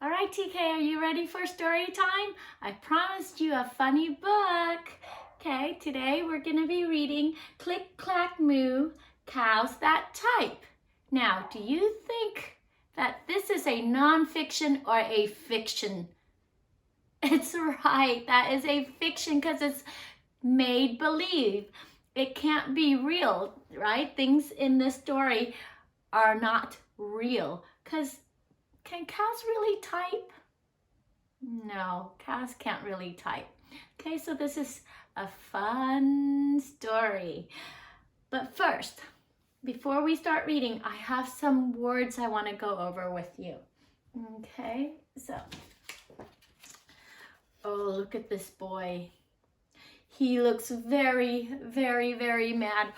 All right, TK, are you ready for story time? I promised you a funny book. Okay, today we're going to be reading Click, Clack, Moo, Cows That Type. Now, do you think that this is a nonfiction or a fiction? It's right, that is a fiction because it's made believe. It can't be real, right? Things in this story are not real because can cows really type? No, cows can't really type. Okay, so this is a fun story. But first, before we start reading, I have some words I want to go over with you. Okay, so, oh, look at this boy. He looks very, very, very mad.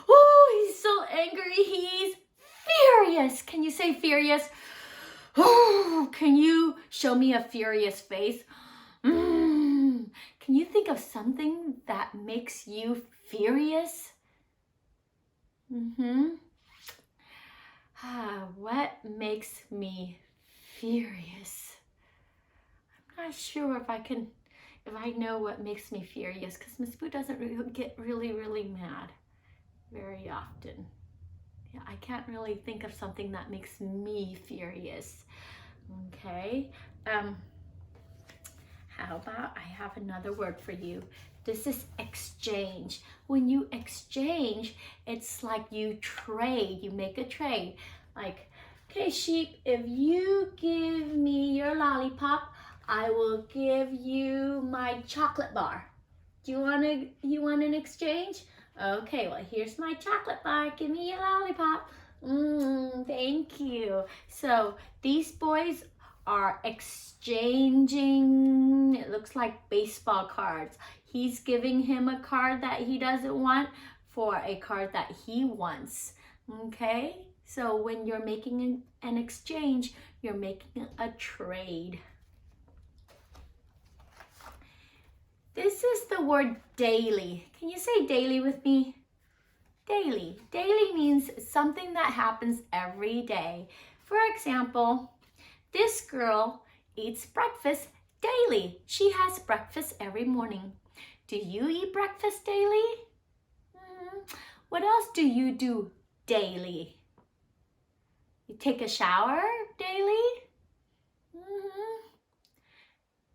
Oh, he's so angry. He's furious. Can you say furious? Oh, can you show me a furious face? Can you think of something that makes you furious? What makes me furious? I'm not sure if I know what makes me furious, because Miss Boo doesn't get really mad very often. Yeah, I can't really think of something that makes me furious. Okay, how about I have another word for you. This is exchange. When you exchange, it's like you trade, you make a trade. Like, okay, sheep, if you give me your lollipop, I will give you my chocolate bar. Do you want an exchange? Okay, well, here's my chocolate bar. Give me your lollipop. Thank you. So these boys are exchanging, it looks like baseball cards. He's giving him a card that he doesn't want for a card that he wants. Okay, so when you're making an exchange, you're making a trade. This is the word daily. Can you say daily with me? Daily. Daily means something that happens every day. For example, this girl eats breakfast daily. She has breakfast every morning. Do you eat breakfast daily? What else do you do daily? You take a shower daily?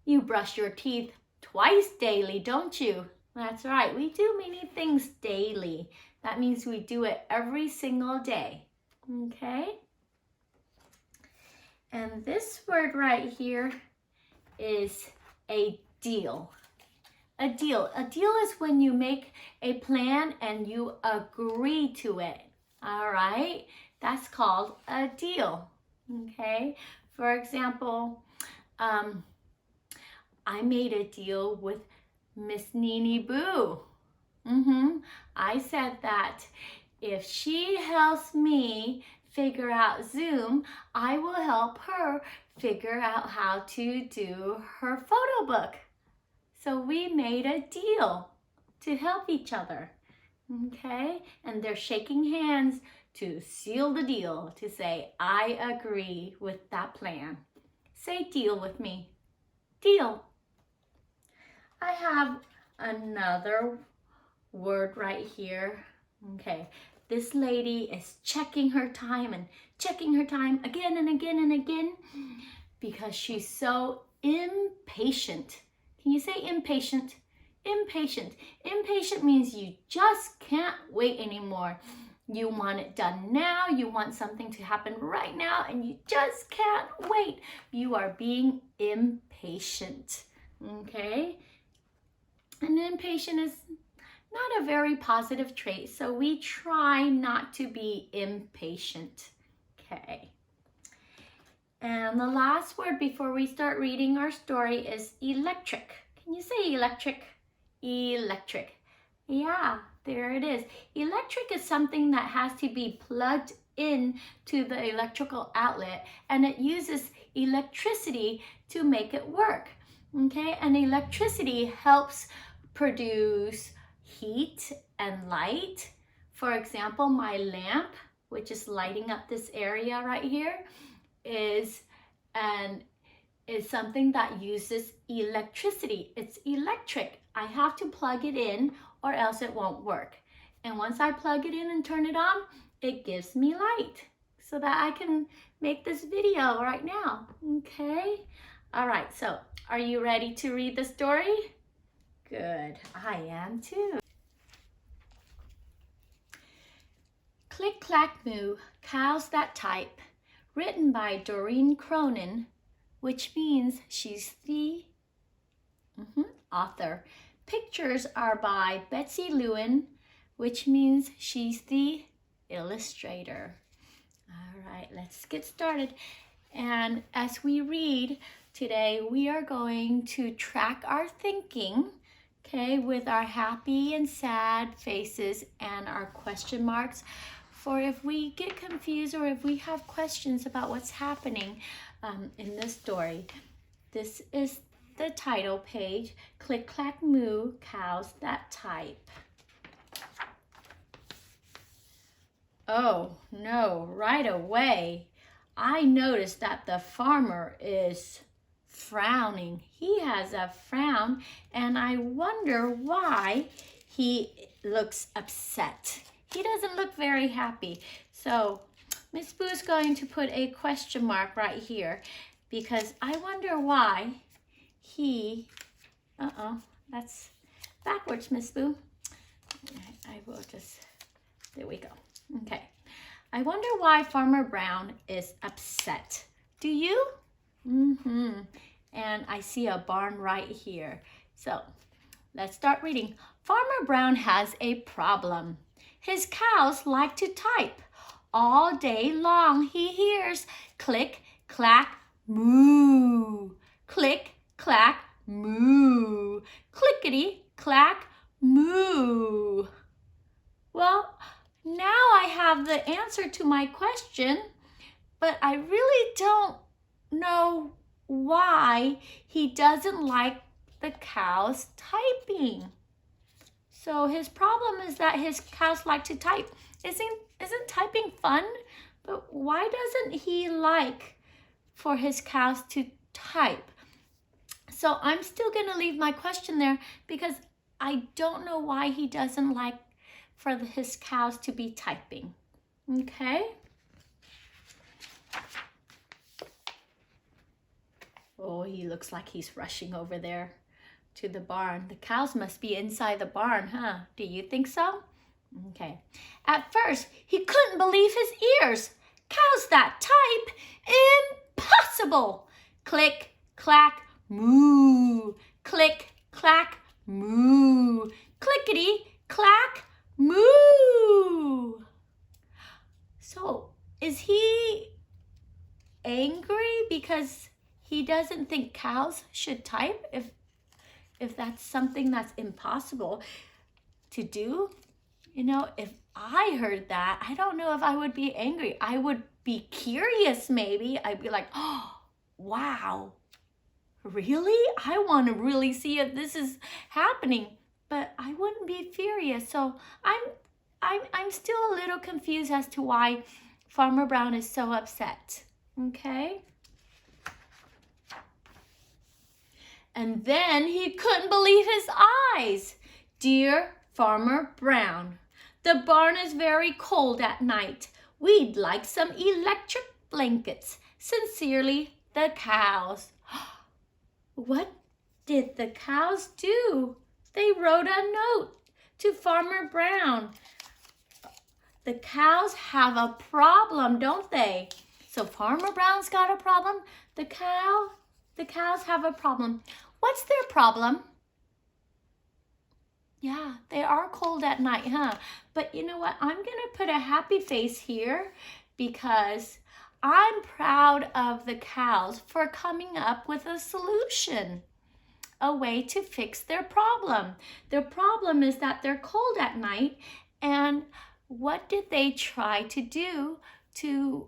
You brush your teeth twice daily, don't you? That's right, we do many things daily. That means we do it every single day, okay? And this word right here is a deal. A deal. A deal is when you make a plan and you agree to it, all right? That's called a deal, okay? For example, I made a deal with Miss Nini Boo. I said that if she helps me figure out Zoom, I will help her figure out how to do her photo book. So we made a deal to help each other. Okay? And they're shaking hands to seal the deal, to say, I agree with that plan. Say deal with me. Deal. I have another word right here. Okay, this lady is checking her time and checking her time again and again and again because she's so impatient. Can you say impatient? Impatient. Impatient means you just can't wait anymore. You want it done now. You want something to happen right now and you just can't wait. You are being impatient. Okay? And impatient is not a very positive trait, so we try not to be impatient. Okay. And the last word before we start reading our story is electric. Can you say electric? Electric. Yeah, there it is. Electric is something that has to be plugged in to the electrical outlet, and it uses electricity to make it work. Okay, and electricity helps produce heat and light. For example, my lamp, which is lighting up this area right here, is an is something that uses electricity. It's electric. I have to plug it in or else it won't work. And once I plug it in and turn it on, it gives me light so that I can make this video right now, okay? All right, so are you ready to read the story? Good, I am too. Click, Clack, Moo, Cows That Type, written by Doreen Cronin, which means she's the author. Pictures are by Betsy Lewin, which means she's the illustrator. All right, let's get started. And as we read today, we are going to track our thinking, okay, with our happy and sad faces and our question marks for if we get confused or if we have questions about what's happening in this story. This is the title page, Click, Clack, Moo, Cows That Type. Oh no, right away, I noticed that the farmer is frowning. He has a frown, and I wonder why he looks upset. He doesn't look very happy. So Miss Boo's going to put a question mark right here because I wonder why he, that's backwards, Miss Boo. I will just, there we go. Okay. I wonder why Farmer Brown is upset. Do you? And I see a barn right here. So let's start reading. Farmer Brown has a problem. His cows like to type. All day long he hears click, clack, moo. Click, clack, moo. Clickety, clack, moo. Well, now I have the answer to my question, but I really don't know why he doesn't like the cows typing. So his problem is that his cows like to type. Isn't typing fun? But why doesn't he like for his cows to type? So I'm still going to leave my question there because I don't know why he doesn't like for his cows to be typing. Okay? Oh, he looks like he's rushing over there to the barn. The cows must be inside the barn, huh? Do you think so? Okay. At first, he couldn't believe his ears. Cows that type? Impossible! Click, clack, moo. Click, clack, moo. Clickety, clack, moo. So, is he angry because he doesn't think cows should type? If that's something that's impossible to do? You know, if I heard that, I don't know if I would be angry. I would be curious maybe. I'd be like, oh, wow, really? I want to really see if this is happening. But I wouldn't be furious. So I'm still a little confused as to why Farmer Brown is so upset. Okay? And then he couldn't believe his eyes. Dear Farmer Brown, the barn is very cold at night. We'd like some electric blankets. Sincerely, the cows. What did the cows do? They wrote a note to Farmer Brown. The cows have a problem, don't they? So Farmer Brown's got a problem. The cows have a problem. What's their problem? Yeah, they are cold at night, huh? But you know what? I'm going to put a happy face here because I'm proud of the cows for coming up with a solution, a way to fix their problem. Their problem is that they're cold at night, and what did they try to do to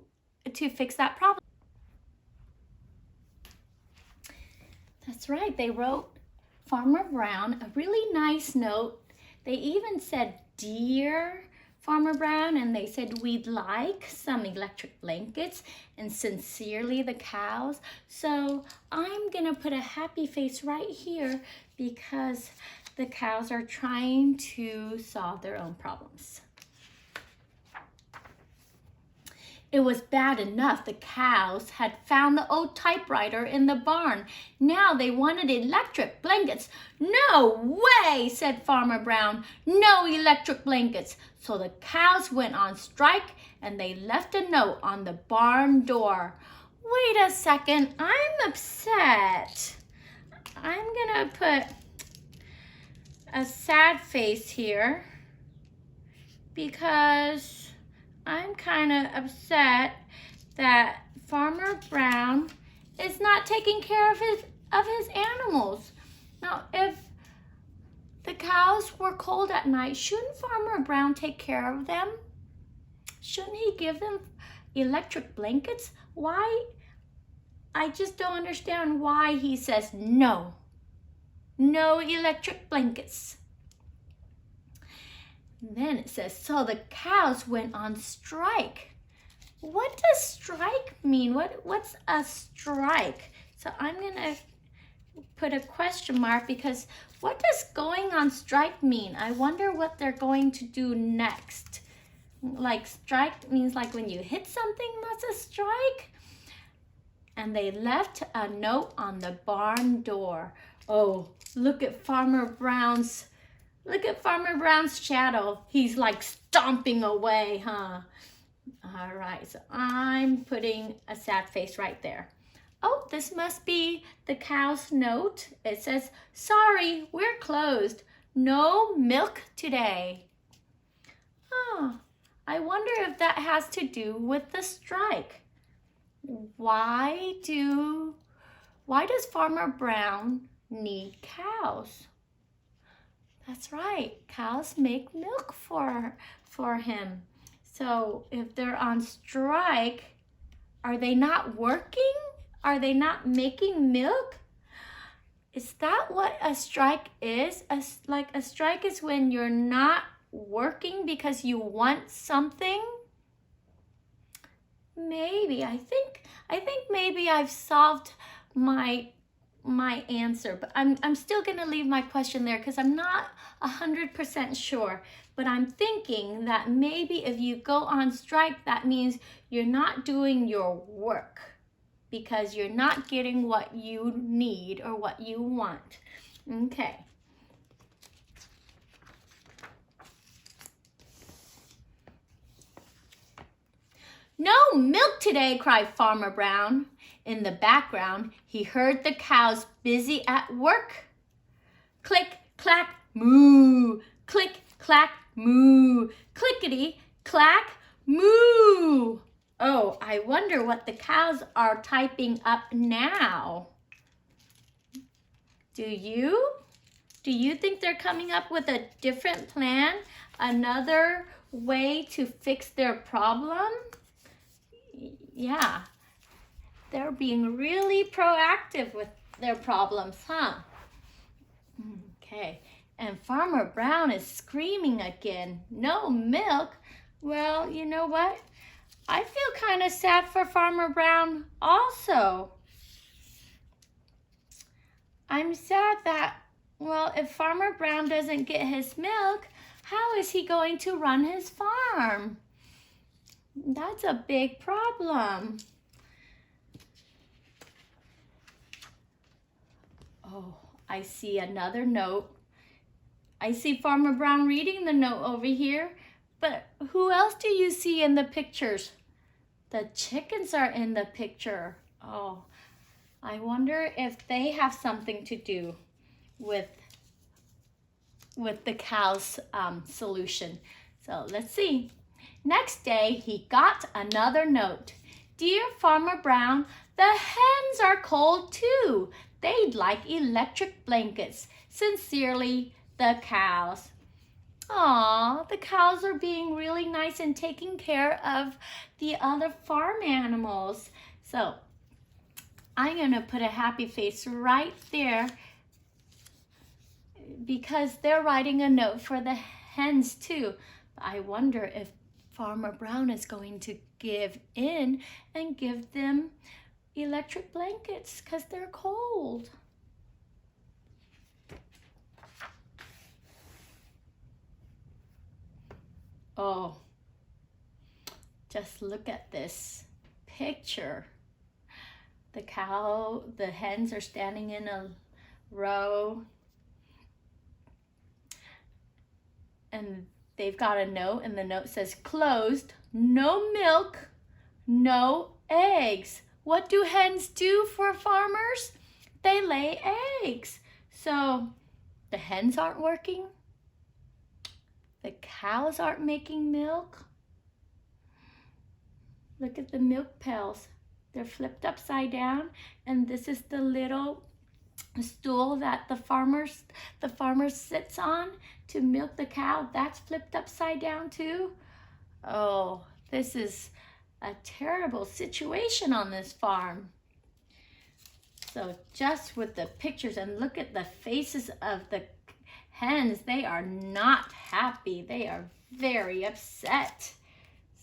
fix that problem? That's right, they wrote Farmer Brown a really nice note. They even said, Dear Farmer Brown, and they said, we'd like some electric blankets, and sincerely the cows. So I'm gonna put a happy face right here because the cows are trying to solve their own problems. It was bad enough the cows had found the old typewriter in the barn. Now they wanted electric blankets. No way, said Farmer Brown. No electric blankets. So the cows went on strike and they left a note on the barn door. Wait a second, I'm upset. I'm gonna put a sad face here because I'm kind of upset that Farmer Brown is not taking care of his animals. Now, if the cows were cold at night, shouldn't Farmer Brown take care of them? Shouldn't he give them electric blankets? Why? I just don't understand why he says no. No electric blankets. Then it says, so the cows went on strike. What does strike mean? What's a strike? So I'm gonna put a question mark because what does going on strike mean? I wonder what they're going to do next. Like strike means like when you hit something, that's a strike. And they left a note on the barn door. Oh, look at Farmer Brown's shadow. He's like stomping away, huh? All right, so I'm putting a sad face right there. Oh, this must be the cow's note. It says, sorry, we're closed. No milk today. Oh, I wonder if that has to do with the strike. Why does Farmer Brown need cows? That's right, cows make milk for him. So if they're on strike, are they not working? Are they not making milk? Is that what a strike is? A strike is when you're not working because you want something? Maybe, I think maybe I've solved my answer, but I'm still gonna leave my question there because I'm not 100% sure. But I'm thinking that maybe if you go on strike, that means you're not doing your work because you're not getting what you need or what you want. Okay. No milk today, cried Farmer Brown. In the background, he heard the cows busy at work. Click, clack, moo. Click, clack, moo. Clickety, clack, moo. Oh, I wonder what the cows are typing up now. Do you? Do you think they're coming up with a different plan? Another way to fix their problem? Yeah. They're being really proactive with their problems, huh? Okay, and Farmer Brown is screaming again, no milk? Well, you know what? I feel kind of sad for Farmer Brown also. I'm sad that, well, if Farmer Brown doesn't get his milk, how is he going to run his farm? That's a big problem. Oh, I see another note. I see Farmer Brown reading the note over here, but who else do you see in the pictures? The chickens are in the picture. Oh, I wonder if they have something to do with the cow's solution. So let's see. Next day, he got another note. Dear Farmer Brown, the hens are cold too. They'd like electric blankets. Sincerely, the cows. Aw, the cows are being really nice and taking care of the other farm animals. So I'm gonna put a happy face right there because they're writing a note for the hens too. I wonder if Farmer Brown is going to give in and give them electric blankets because they're cold. Oh, just look at this picture. The hens are standing in a row. And they've got a note, and the note says, closed, no milk, no eggs. What do hens do for farmers? They lay eggs. So the hens aren't working. The cows aren't making milk. Look at the milk pails. They're flipped upside down, and this is the little stool that the farmer sits on to milk the cow. That's flipped upside down too. Oh, this is a terrible situation on this farm. So just with the pictures, and look at the faces of the hens, they are not happy. They are very upset.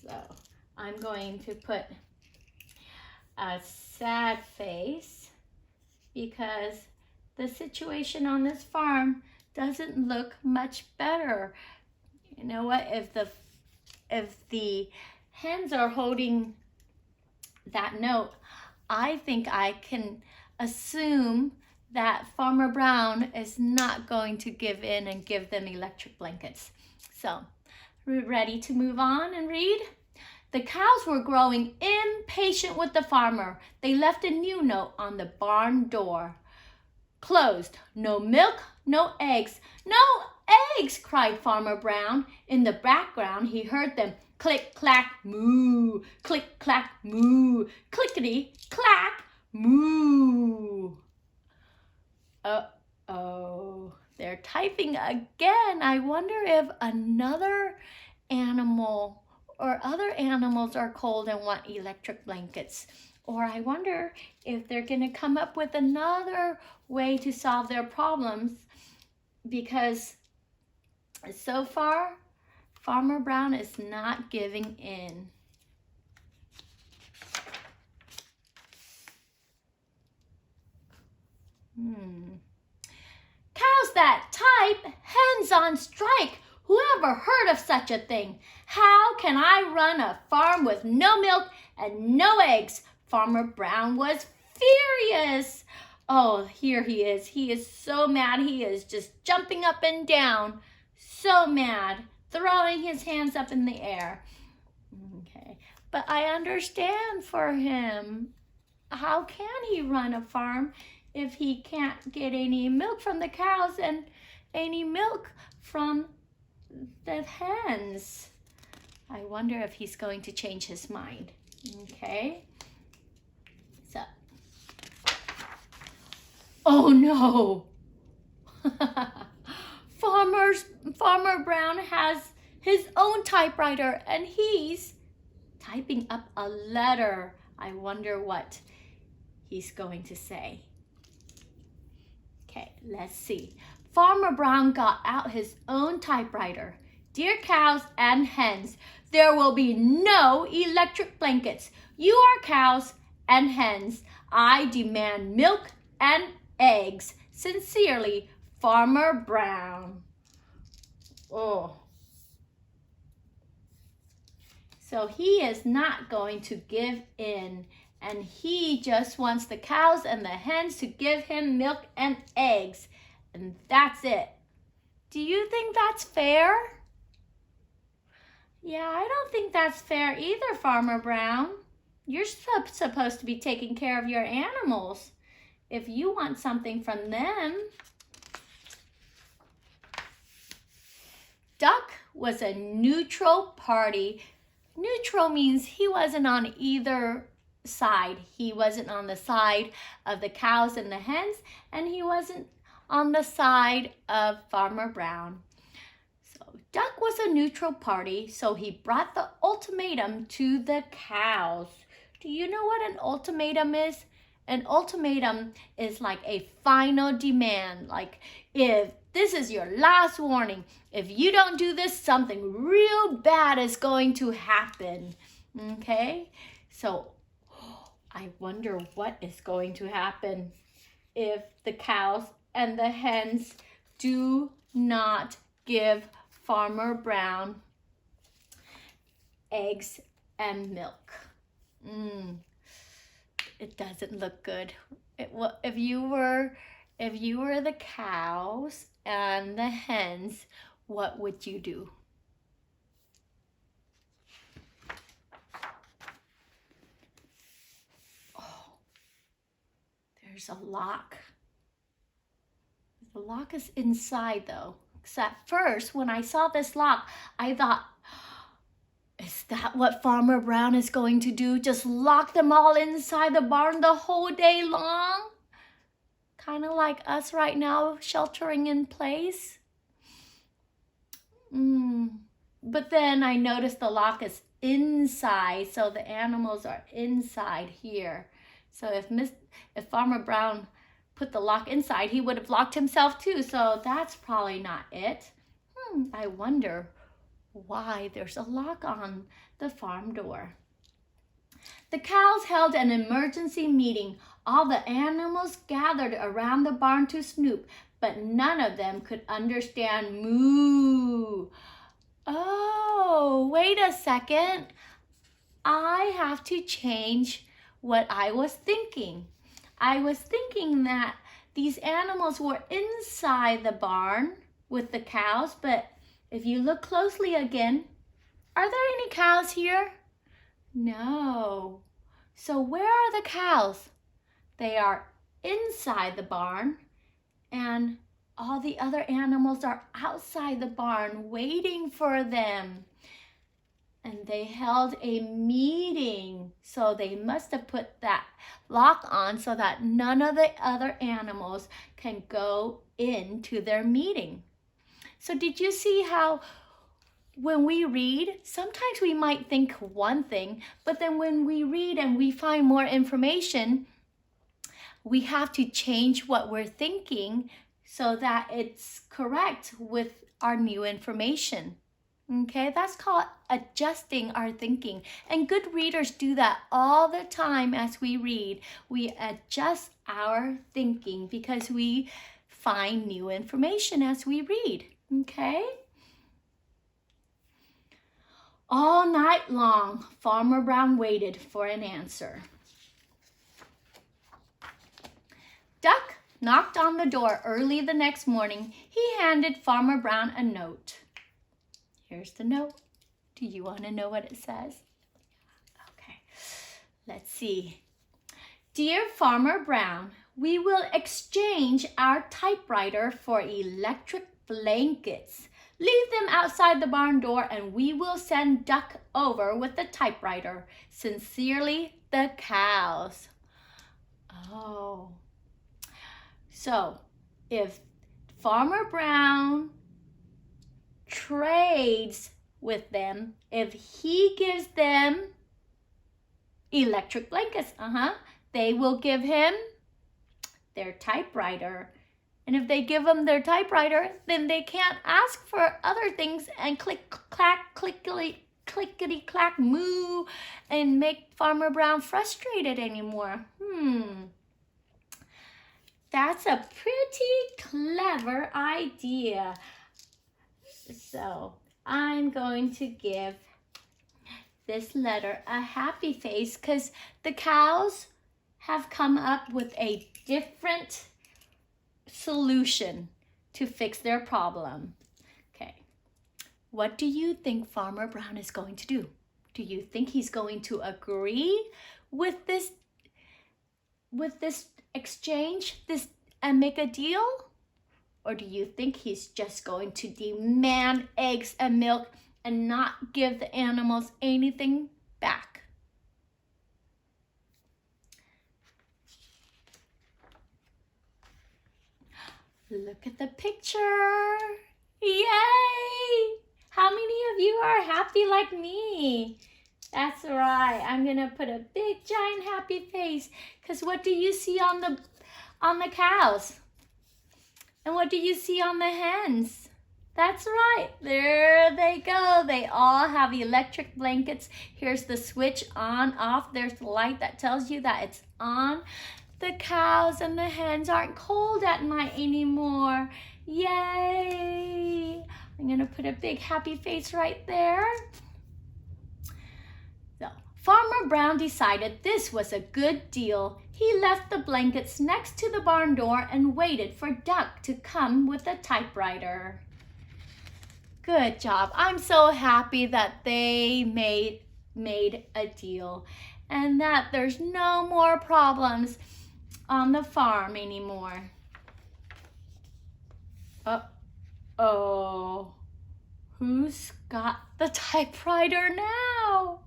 So I'm going to put a sad face because the situation on this farm doesn't look much better. You know what? If the hens are holding that note, I think I can assume that Farmer Brown is not going to give in and give them electric blankets. So, we're ready to move on and read? The cows were growing impatient with the farmer. They left a new note on the barn door. Closed, no milk, no eggs. No eggs, cried Farmer Brown. In the background, he heard them click, clack, moo, click, clack, moo, clickety, clack, moo. Uh-oh, they're typing again. I wonder if another animal or other animals are cold and want electric blankets. Or I wonder if they're going to come up with another way to solve their problems, because so far, Farmer Brown is not giving in. Cows that type, hens on strike. Whoever heard of such a thing? How can I run a farm with no milk and no eggs? Farmer Brown was furious. Oh, here he is. He is so mad. He is just jumping up and down. So mad. Throwing his hands up in the air. Okay, but I understand for him. How can he run a farm if he can't get any milk from the cows and any milk from the hens? I wonder if he's going to change his mind. Okay. So. Oh no. Farmer Brown has his own typewriter and he's typing up a letter. I wonder what he's going to say. Okay, let's see. Farmer Brown got out his own typewriter. Dear cows and hens, there will be no electric blankets. You are cows and hens. I demand milk and eggs. Sincerely, Farmer Brown. Oh. So he is not going to give in, and he just wants the cows and the hens to give him milk and eggs, and that's it. Do you think that's fair? Yeah, I don't think that's fair either, Farmer Brown. You're supposed to be taking care of your animals if you want something from them. Duck was a neutral party. Neutral means he wasn't on either side. He wasn't on the side of the cows and the hens, and he wasn't on the side of Farmer Brown. So Duck was a neutral party, so he brought the ultimatum to the cows. Do you know what an ultimatum is? An ultimatum is like a final demand. Like if This is your last warning. If you don't do this, something real bad is going to happen. Okay? So, I wonder what is going to happen if the cows and the hens do not give Farmer Brown eggs and milk. It doesn't look good. If you were the cows and the hens, what would you do? Oh, there's a lock. The lock is inside though. Because at first, when I saw this lock, I thought, is that what Farmer Brown is going to do? Just lock them all inside the barn the whole day long? Kind of like us right now, sheltering in place. But then I noticed the lock is inside, so the animals are inside here. So if Farmer Brown put the lock inside, he would have locked himself too. So that's probably not it. I wonder why there's a lock on the farm door. The cows held an emergency meeting. All the animals gathered around the barn to snoop, but none of them could understand moo. Oh, wait a second. I have to change what I was thinking. I was thinking that these animals were inside the barn with the cows, but if you look closely again, are there any cows here? No. So where are the cows? They are inside the barn, and all the other animals are outside the barn waiting for them. And they held a meeting, so they must have put that lock on so that none of the other animals can go into their meeting. So did you see how when we read, sometimes we might think one thing, but then when we read and we find more information, we have to change what we're thinking so that it's correct with our new information. Okay, that's called adjusting our thinking. And good readers do that all the time as we read. We adjust our thinking because we find new information as we read. Okay? All night long, Farmer Brown waited for an answer. Duck knocked on the door early the next morning. He handed Farmer Brown a note. Here's the note. Do you want to know what it says? Okay, let's see. Dear Farmer Brown, we will exchange our typewriter for electric blankets. Leave them outside the barn door and we will send Duck over with the typewriter. Sincerely, the cows. Oh. So, if Farmer Brown trades with them, if he gives them electric blankets, they will give him their typewriter. And if they give them their typewriter, then they can't ask for other things and click, clack, clickety, clack, moo, and make Farmer Brown frustrated anymore. That's a pretty clever idea. So I'm going to give this letter a happy face because the cows have come up with a different solution to fix their problem. Okay, what do you think Farmer Brown is going to do? Do you think he's going to agree with this exchange, and make a deal? Or do you think he's just going to demand eggs and milk and not give the animals anything back? Look at the picture. Yay! How many of you are happy like me? That's right. I'm going to put a big giant happy face because what do you see on the cows? And what do you see on the hens? That's right, there they go. They all have electric blankets. Here's the switch on, off. There's the light that tells you that it's on. The cows and the hens aren't cold at night anymore. Yay! I'm gonna put a big happy face right there. So, Farmer Brown decided this was a good deal. He left the blankets next to the barn door and waited for Duck to come with a typewriter. Good job. I'm so happy that they made a deal and that there's no more problems on the farm anymore. Uh-oh. Who's got the typewriter now?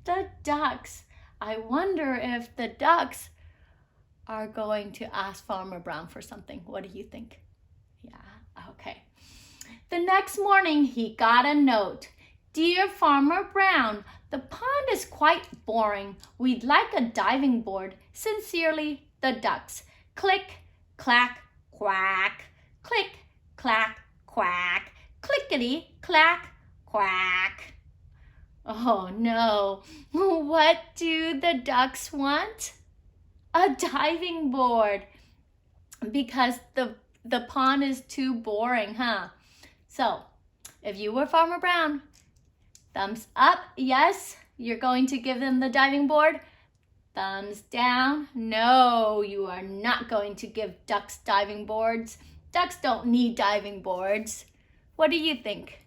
The ducks. I wonder if the ducks are going to ask Farmer Brown for something. What do you think? Yeah, okay. The next morning, he got a note. Dear Farmer Brown, the pond is quite boring. We'd like a diving board. Sincerely, the ducks. Click, clack, quack. Click, clack, quack. Clickety, clack, quack. Oh no, what do the ducks want? A diving board. Because the pond is too boring, huh? So, if you were Farmer Brown, thumbs up, yes, you're going to give them the diving board. Thumbs down, no, you are not going to give ducks diving boards. Ducks don't need diving boards. What do you think?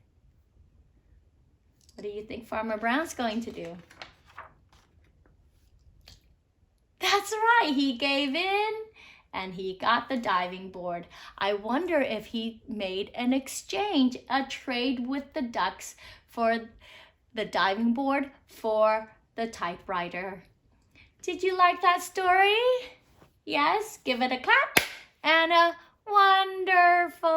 What do you think Farmer Brown's going to do? That's right, he gave in and he got the diving board. I wonder if he made an exchange, a trade with the ducks for the diving board for the typewriter. Did you like that story? Yes, give it a clap and a wonderful.